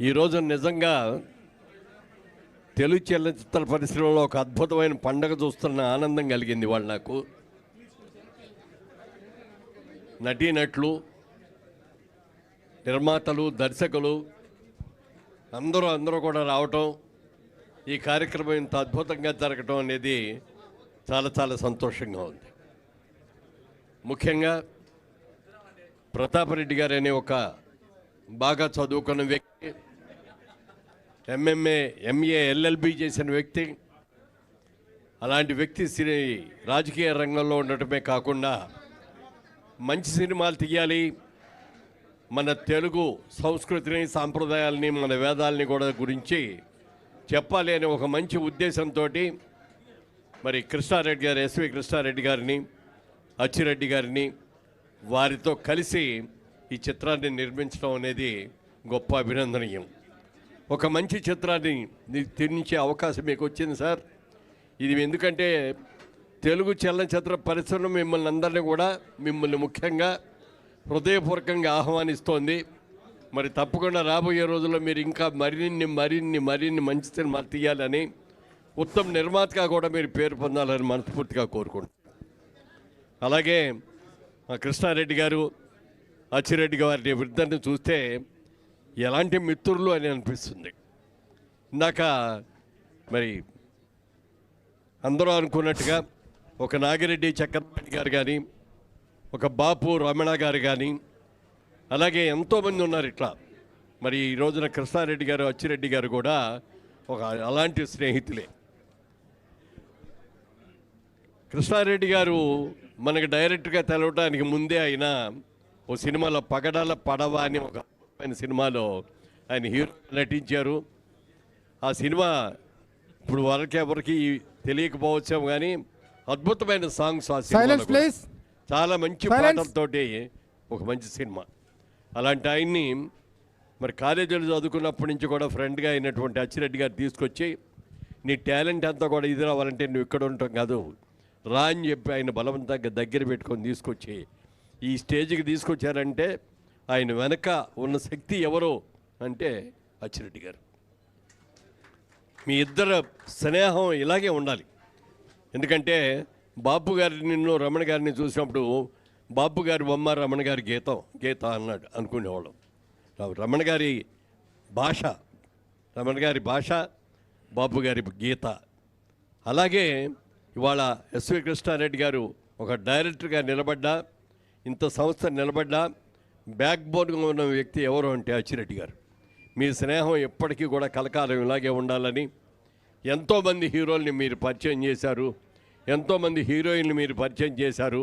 ఈరోజు నిజంగా తెలుగు చలనచిత్ర పరిశ్రమలో ఒక అద్భుతమైన పండగ చూస్తున్న ఆనందం కలిగింది వాళ్ళు నాకు. నటీనటులు, నిర్మాతలు, దర్శకులు అందరూ కూడా రావటం, ఈ కార్యక్రమం ఇంత అద్భుతంగా జరగటం అనేది చాలా చాలా సంతోషంగా ఉంది. ముఖ్యంగా ప్రతాప్ రెడ్డి గారు అనే ఒక బాగా చదువుకున్న వ్యక్తి, ఎంఏ, ఎల్ఎల్బి చేసిన వ్యక్తి. అలాంటి వ్యక్తి రాజకీయ రంగంలో ఉండటమే కాకుండా మంచి సినిమాలు తీయాలి, మన తెలుగు సంస్కృతిని, సాంప్రదాయాలని, మన వేదాలని కూడా గురించి చెప్పాలి అనే ఒక మంచి ఉద్దేశంతో మరి కృష్ణారెడ్డి గారు, ఎస్వి కృష్ణారెడ్డి గారిని, అచ్చిరెడ్డి గారిని వారితో కలిసి ఈ చిత్రాన్ని నిర్మించడం అనేది గొప్ప అభినందనీయం. ఒక మంచి చిత్రాన్ని నిర్మించే అవకాశం మీకు వచ్చింది సార్. ఇది ఎందుకంటే తెలుగు చలనచిత్ర పరిశ్రమ మిమ్మల్ని అందరినీ కూడా, మిమ్మల్ని ముఖ్యంగా హృదయపూర్వకంగా ఆహ్వానిస్తోంది. మరి తప్పకుండా రాబోయే రోజుల్లో మీరు ఇంకా మరిన్ని మంచి సినిమాలు తీయాలని, ఉత్తమ నిర్మాతగా కూడా మీరు పేరు పొందాలని మనస్ఫూర్తిగా కోరుకుంటున్నాను. అలాగే కృష్ణారెడ్డి గారు, అచ్చిరెడ్డి గారి ఇద్దరిని చూస్తే ఎలాంటి మిత్రులు అని అనిపిస్తుంది. ఇందాక మరి అందరూ అనుకున్నట్టుగా ఒక నాగిరెడ్డి చక్రపాణి గారు కానీ, ఒక బాపు రమణ గారు కానీ, అలాగే ఎంతోమంది ఉన్నారు ఇట్లా. మరి ఈ రోజున కృష్ణారెడ్డి గారు, అచ్చిరెడ్డి గారు కూడా ఒక అలాంటి స్నేహితులే. కృష్ణారెడ్డి గారు మనకు డైరెక్ట్గా తెలవడానికి ముందే ఆయన ఓ సినిమాలో పగడాల పడవ అని ఒక సినిమాలో ఆయన హీరో నటించారు. ఆ సినిమా ఇప్పుడు ఎవరికి తెలియకపోవచ్చాము కానీ అద్భుతమైన సాంగ్స్ ఆ సినిమా, చాలా మంచి పాటలతోటి ఒక మంచి సినిమా. అలాంటి ఆయన్ని మరి కాలేజీలో చదువుకున్నప్పటి నుంచి కూడా ఫ్రెండ్గా అయినటువంటి అచ్చిరెడ్డి గారు తీసుకొచ్చి, నీ టాలెంట్ అంతా కూడా ఇది రావాలంటే నువ్వు ఇక్కడ ఉంటాం కాదు రా అని చెప్పి ఆయన బలవంతంగా దగ్గర పెట్టుకొని తీసుకొచ్చి ఈ స్టేజ్కి తీసుకొచ్చారంటే ఆయన వెనక ఉన్న శక్తి ఎవరో అంటే అచ్చిరెడ్డి గారు. మీ ఇద్దరు స్నేహం ఇలాగే ఉండాలి. ఎందుకంటే బాపు గారిని, నిన్ను రమణ గారిని చూసినప్పుడు బాపు గారి బొమ్మ, రమణ గారి గీత అన్నాడు అనుకునేవాళ్ళం. రమణ గారి భాష, బాపు గారి గీత. అలాగే ఇవాళ ఎస్వి కృష్ణారెడ్డి గారు ఒక డైరెక్టర్గా నిలబడ్డా, ఇంత సంస్థ నిలబడ్డా బ్యాక్ బోన్గా ఉన్న వ్యక్తి ఎవరు అంటే అచ్చిరెడ్డి గారు. మీ స్నేహం ఎప్పటికీ కూడా కలకాలం ఇలాగే ఉండాలని, ఎంతోమంది హీరోల్ని మీరు పరిచయం చేశారు, ఎంతోమంది హీరోయిన్లు మీరు పరిచయం చేశారు.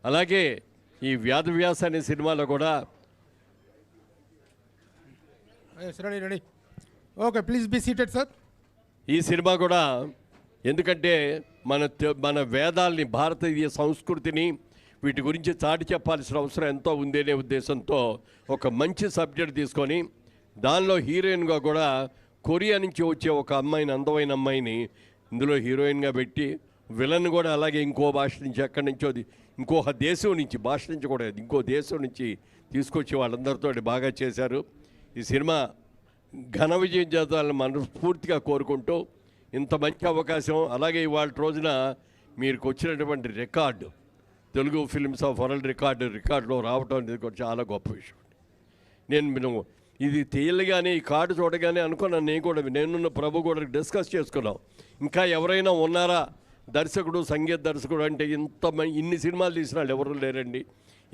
అలాగే ఈ వ్యాస అనే సినిమాలో కూడా okay, please be seated sir. ఈ సినిమా కూడా ఎందుకంటే మన వేదాల్ని, భారతీయ సంస్కృతిని, వీటి గురించి చాటి చెప్పాల్సిన అవసరం ఎంతో ఉందనే ఉద్దేశంతో ఒక మంచి సబ్జెక్ట్ తీసుకొని దానిలో హీరోయిన్గా కూడా కొరియా నుంచి వచ్చే ఒక అమ్మాయిని, అందమైన అమ్మాయిని ఇందులో హీరోయిన్గా పెట్టి, విలన్ కూడా అలాగే ఇంకో భాష నుంచి, ఎక్కడి నుంచో ఇంకొక దేశం నుంచి, భాష నుంచి కూడా ఇంకో దేశం నుంచి తీసుకొచ్చి వాళ్ళందరితో బాగా చేశారు. ఈ సినిమా ఘన విజయం చేయాలని మనస్ఫూర్తిగా కోరుకుంటూ, ఇంత మంచి అవకాశం, అలాగే ఇవాళ రోజున మీకు వచ్చినటువంటి record, Telugu films of world రికార్డులో రావటం అనేది కూడా చాలా గొప్ప విషయం. నేను ఇది తేలిగానే ఈ కార్డు చూడగానే అనుకున్నాను. నేనున్న ప్రభు కూడా డిస్కస్ చేసుకున్నాం, ఇంకా ఎవరైనా ఉన్నారా దర్శకుడు, సంగీత దర్శకుడు అంటే ఇన్ని సినిమాలు తీసిన వాళ్ళు ఎవరు లేరండి.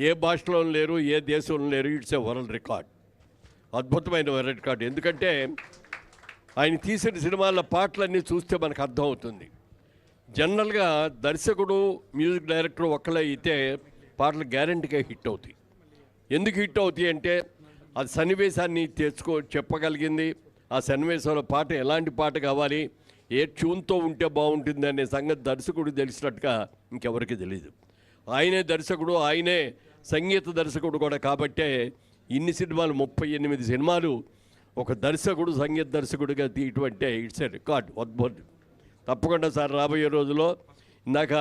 ఏ భాషలో లేరు, ఏ దేశంలో లేరు. ఇట్స్ ఏ వరల్డ్ రికార్డ్, అద్భుతమైన వరల్డ్ రికార్డ్. ఎందుకంటే ఆయన తీసిన సినిమాల పాటలన్నీ చూస్తే మనకు అర్థమవుతుంది. జనరల్గా దర్శకుడు, మ్యూజిక్ డైరెక్టర్ ఒక్కలే అయితే పాటలు గ్యారెంటీగా హిట్ అవుతాయి. ఎందుకు హిట్ అవుతాయి అంటే అది సన్నివేశాన్ని చెప్పగలిగింది, ఆ సన్నివేశంలో పాట ఎలాంటి పాట కావాలి, ఏ ట్యూన్తో ఉంటే బాగుంటుంది అనే సంగతి దర్శకుడు తెలిసినట్టుగా ఇంకెవరికి తెలియదు. ఆయనే దర్శకుడు, ఆయనే సంగీత దర్శకుడు కూడా. కాబట్టే ఇన్ని సినిమాలు, 38 సినిమాలు ఒక దర్శకుడు, సంగీత దర్శకుడిగా తీయటం అంటే ఇట్స్ ఏ రికార్డ్, అద్భుతం. తప్పకుండా సార్ రాబోయే రోజుల్లో ఇందాక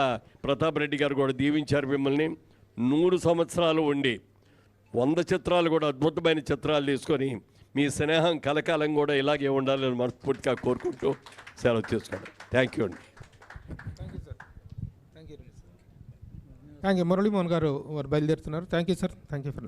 ప్రతాప్ రెడ్డి గారు కూడా దీవించారు మిమ్మల్ని. 100 సంవత్సరాలు ఉండి 100 చిత్రాలు కూడా అద్భుతమైన చిత్రాలు తీసుకొని మీ స్నేహం కలకాలం కూడా ఇలాగే ఉండాలని మనస్ఫూర్తిగా కోరుకుంటూ సెలవు తీసుకోండి. థ్యాంక్ యూ అండి. థ్యాంక్ యూ మురళీమోహన్ గారు వారు బయలుదేరుతున్నారు. Thank you sir. Thank you for